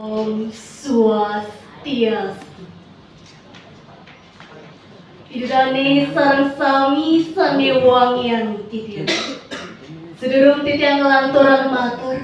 Om Swastiastu. Idane sareng sami sanewangian titian. Sedurung titian lanturan matur,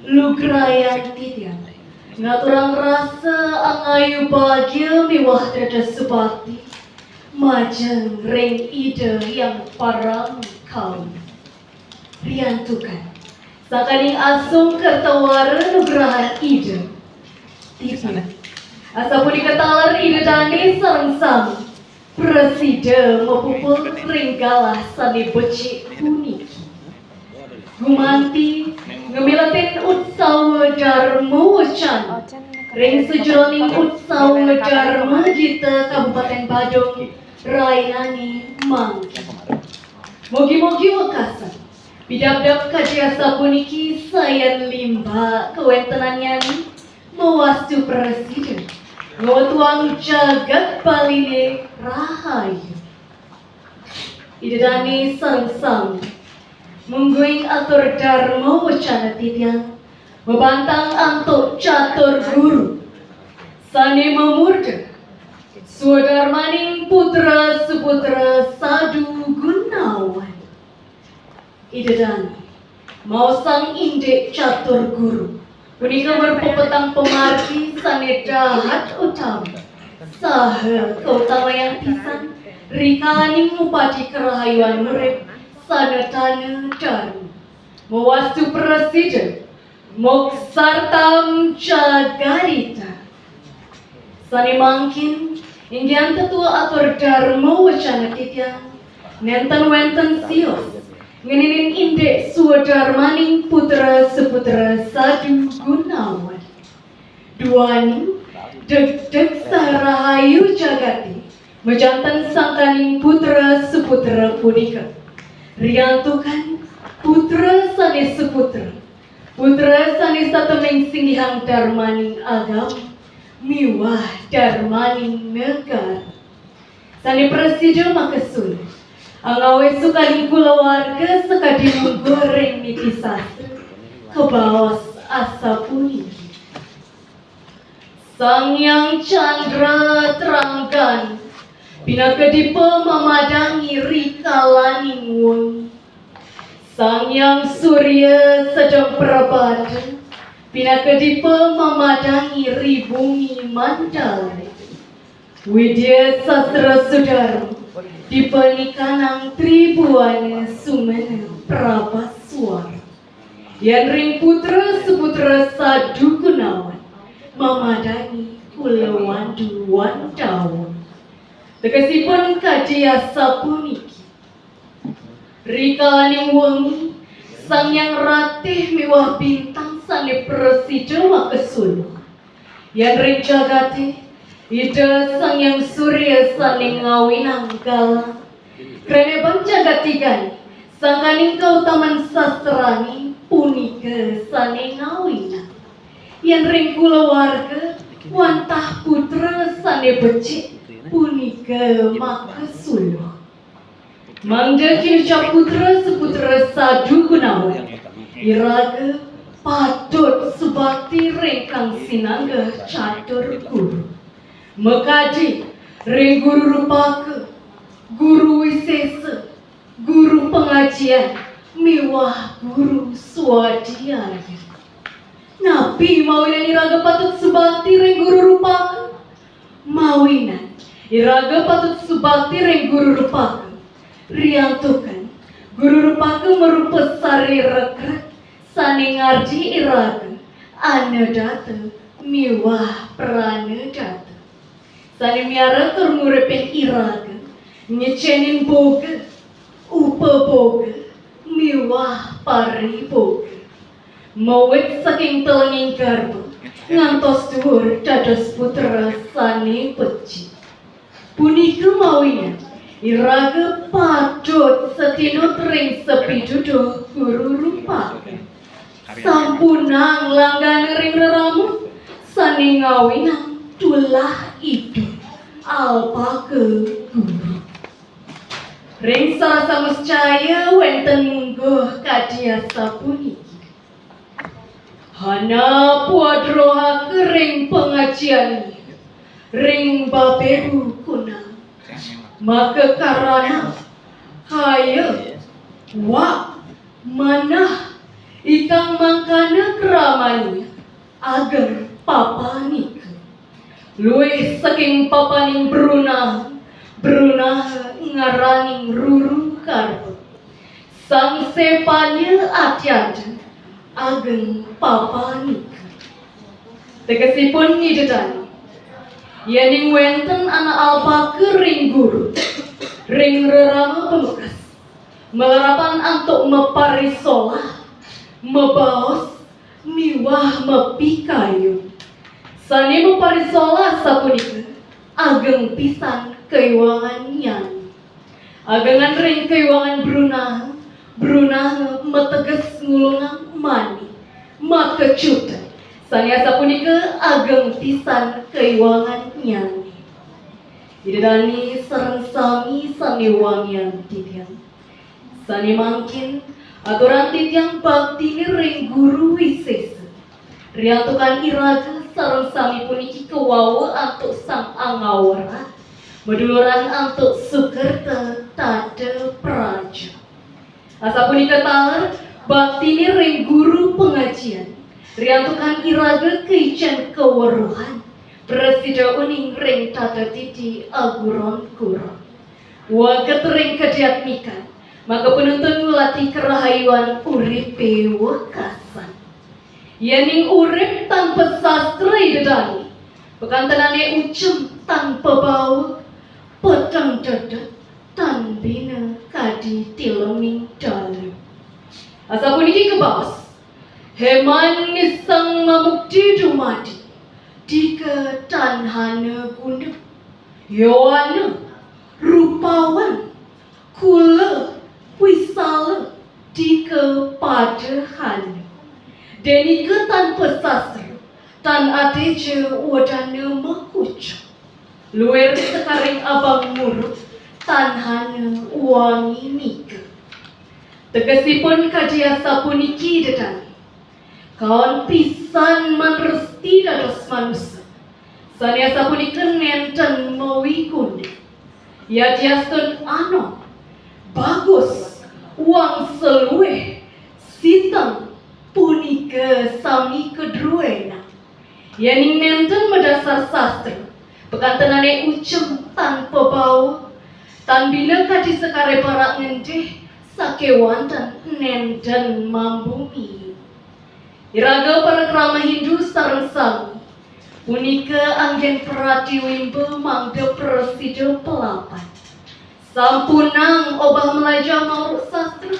lugrayan titian. Ngaturang rasa angayu bahagia miwah dada subakti. Majeng ring ide yang parang kau. Riantukan. Sakaning asung kertawara nugrahan ide. Tiba. Asapun dikatalar ide dani sareng sami. Preside mapupul ringgalah sani becik puniki. Gumanti ngemilatin utsawa dharma wacan. Ring sejroning utsawa dharma jita Kabupaten Badung rainani mangki. Mogi-mogi wekasan. Bidap-dap kajiasa puniki sayan limba kewentenannya mewastu presiden. Ngawatuang jagat baline rahayu. Idadani sareng-sami mungguing atur dharma wacana titian membantang antuk catur guru sane memurda swadarmaning putra suputra Sadu Gunawan. Idadani mau sang indek catur guru punika berpepetang pemargi sane dahat utama saha keutama yang pisan rikaning upadi kerahayuan urip sanatana dharma mewastu presiden moksartam jagarita sane mangkin inggian tetua atur dharma wacana titian nenten wenten sios ngeninin indek swadarmaning putra seputra Sadu Gunawan. Duani deg-deg sarahayu jagati mejantan sangkaning putra seputra punika. Riantukan putra sane seputra. Putra sane satemeng singgihang darmaning agam miwah darmaning negara. Sane presiden makasul. Angawe sukaning kulawarga sekading goreng niti sastra kebawas asa puniki. Sang Yang Chandra terangkan pinakadipa memadangi rikalaning wong. Sang Yang Surya sedang perabatan pinakadipa memadangi ribungi mandala. Widya sastra sudara di penikanang tribuana sumena prabaswara. Yan ring putra seputra Sadu Gunawan mamadani kulawandu wandawan. Tegasipun kajiasa puniki. Rikaning wengi sang yang ratih miwah bintang sane presida makesulu. Yan ring jagate ida sang yang surya sane ngawinang galang. Krene bang jagatigani sangkaning kautaman sastrani punika sane ngawinang. Yan ring kulawarga wantah putra sane becik punika makesuluh. Mangda kirja putra seputra Sadu Gunawan iraga patut subakti rengkang sinangga catur guru. Mekadi ring guru rupaka, guru wisesa, guru pengajian, miwah guru swadhyaya. Nabi mawinan iraga patut subakti ring guru rupaka. Mawinan iraga patut subakti ring guru rupaka. Riantukan guru rupaka merupa sari rekret sane ngarji iraga anadata miwah pranadata. Sane miara tur ngurepin iraga nyecenin boga upa boga miwah pari boga mawit saking telenging garba ngantos dhuwur dados putra sane becik. Punika mawinan iraga patut setinut ring sepiduduh guru rupaka. Sampunang langgana ring reramu sane ngawinang tulah itu alpaka guru. Ring sarasa mescaya wenten mungguh kadiasa puniki. Hana puadroha pengajian ring baberu kuna maka karana kaya wa manah ikang mangkana keramanya agar papanik luwih saking papaning Bruna ngaraning ruru karbo sang sepanya atyanta ageng papanik tegesipun ngidedani yening wenten anak alpaka ring guru ring rerama pemekas melarapan antuk meparisolah mebaos miwah mepikayu sani meparisolah sapunika ageng pisan keiwangan nyan agengan ring keiwangan Bruna meteges ngulungang mani makecuta saniasa punika ageng pisan keiwangan nyani idedani sareng sami sani wangian titiang sani mangkin aturan titiang bakti ring guru wisesa riantukan iraga sareng sami puniki kewawa antuk sang angawara meduluran antuk sukerta tade praja asa punika taler bakti ring guru pengajian riantukan iraga keican keweruhan presida uning ring tata titi aguron kuron waget ring kediatmikan maka penuntun ngulati kerahayuan uripe wekasan yening urip tanpa sastra idedani pekantanane ucem tanpa bau petang dedet tan bina kadi tileming dalam asa puniki kebaos heman nisang mamukti dumadi dika tanhana guna yoana rupawan kula wisala dika padahana denika tanpa sastra tan ateje wadana makuca luer sekaring abang murut tanhana wangi mika tegesipun kadiasa puniki dedani kawan pisan manresti dados manusia saniasa punika nenten mawikunda ya diastun ano bagus uang seluwe sitang punika sami kedruena yening nenten medasar sastra pekantenane ucem tanpa bau tan bila kadi sekare parak ngendeh sakewantan nenten mambumi iraga para krama Hindu sareng sami punika anggen perati wimbe mangga presida pelapan sampunang obah melaja mauruk sastra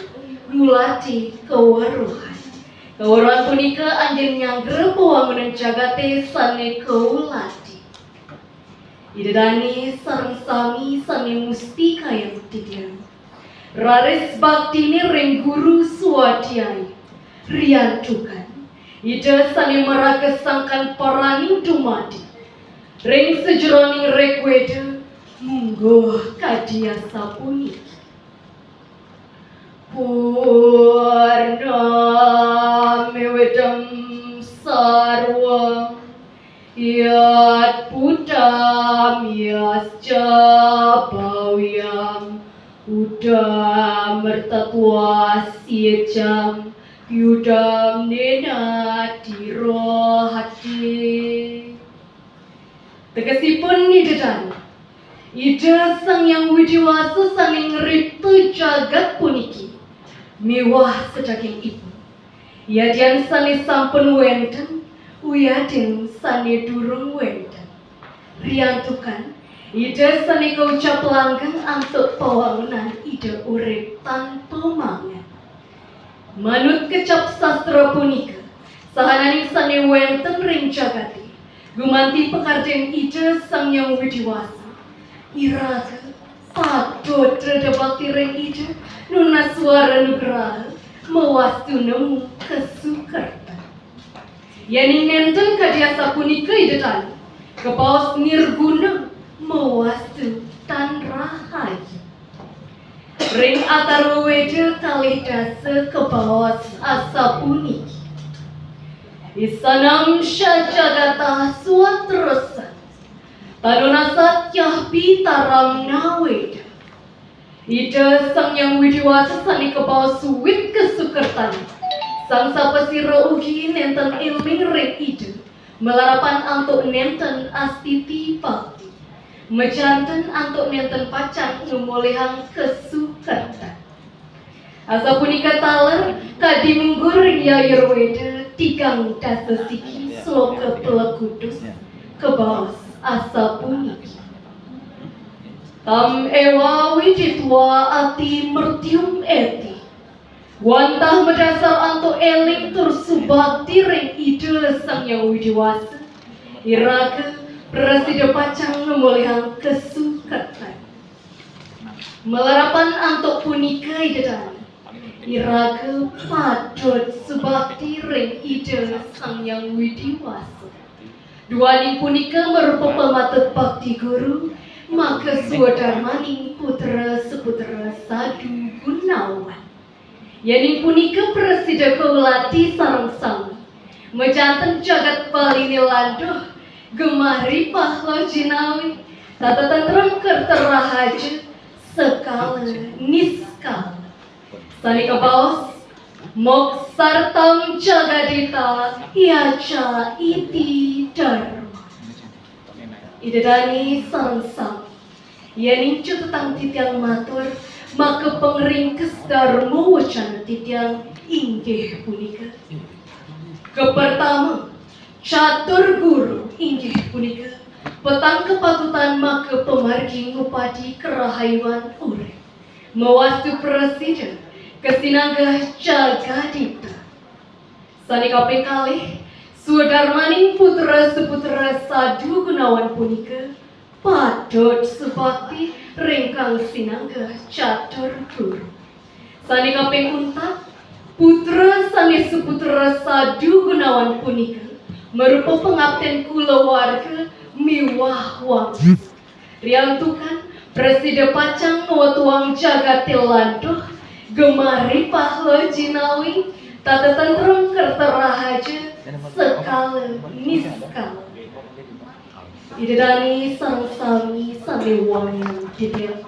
ngulati keweruhan punika anggen nyangger pewangunan jagate sane keulati idedani sareng sami sane musti kaya titiang raris baktini ring guru swadhyai riantukan ida sani maragesangkan paraning dumadi ring sejeroning rekwede mungguh kadiasa puniki purna mewedam sarwa yat putam yasca bawyam udam mertatwa siecam yudam nena tiro hati tegesipun nidedan ida sang yang widiwasa saning riptu jagat puniki miwah sedaking ibu yadian sani sampun wenten uyadin sani durung wenten riantukan ida sani kaucap langgeng antuk pawangunan ida urip tanpa mangan manut kecap sastra punika sahananing sane wenten ring jagati gumanti pekarjen ida sang yang widiwasa iraga padot redebakti ring ida nuna suara nugraha mewastu nemu kesukerta yening nenten kadiasa punika idetani kepaos nirguna mewastu tan rahayu ring atarwede kalih dasa kebawas asa puniki isanam syajagata suara terusan. Tanuna satyah pitaram naweda. Ida sang yang widiwasa sani kebawa suwit kesukertan. Sang sapasira ugi nenten iling ring ida. Melarapan antuk nenten astiti bakti. Mejanten antuk nenten pacan numolehang kesukertan. Asa punika taler kadi munggur yayurweda tigang dasa siki sloka pelekudus kebawas asa puniki. Tam ewa wijitwa ati mertium eti. Wantah medasar anto eling tersubakti ring ide sang yang widiwasa. Iraga presida pacang memulihang kesukertan. Melarapan anto punika idedani. Iraga padot subakti ring ide sang yang widiwasa. Duani punika merupa pematet bakti guru. Maka suadarmaning putra seputra sadu gunawan. Yaning punika presida kaulati sareng sami. Mejanten jagat balini landuh. Gemari pahlo jinawi. Tata tentrem kerterahaja. Sekala niskala. Sani kebawas. Mok sartam jagadita. Iaca iti dharma. Idedani sareng sami. Yaning cutetang titiang matur. Maka pengringkes dharma wacana titiang inggih punika. Kepertama, catur guru inggih punika. Petang kepatutan maka pemargi ngupadi kerahayuan urip. Mewastu presiden kesinanggah jagadita. Sani kaping kalih sudarmaning putra seputra sadu gunawan punika. Padot subakti ringkang sinanggah catur guru. Sani kaping untat putra sani seputra sadu gunawan punika merupa pengabten kulawarga miwah wangsa. Riantukan presida pacang watuang jagatil landuh gemari pahlo jinawi tata tentrem kerterahaja sekala niskala. Idedani sareng sami sami wangi titiang.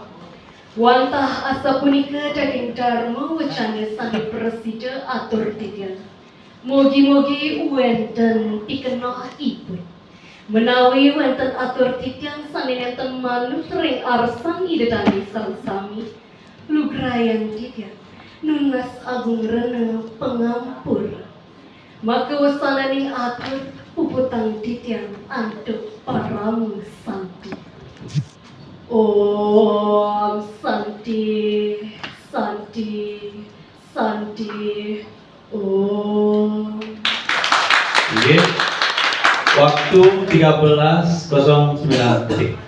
Wantah asa punika daging dharma wacana sami presida atur titiang. Mugi-mugi wenten pikenoh ipun. Menawi wenten atur titiang sami nenten manut ring arsan idedani sareng sami lugrayan titiang. Nunas agung rena pengampur. Maka wasananing atur puputang titiang antuk paramu santi. Om santi, santi, santi. Om. Waktu 13.09 detik.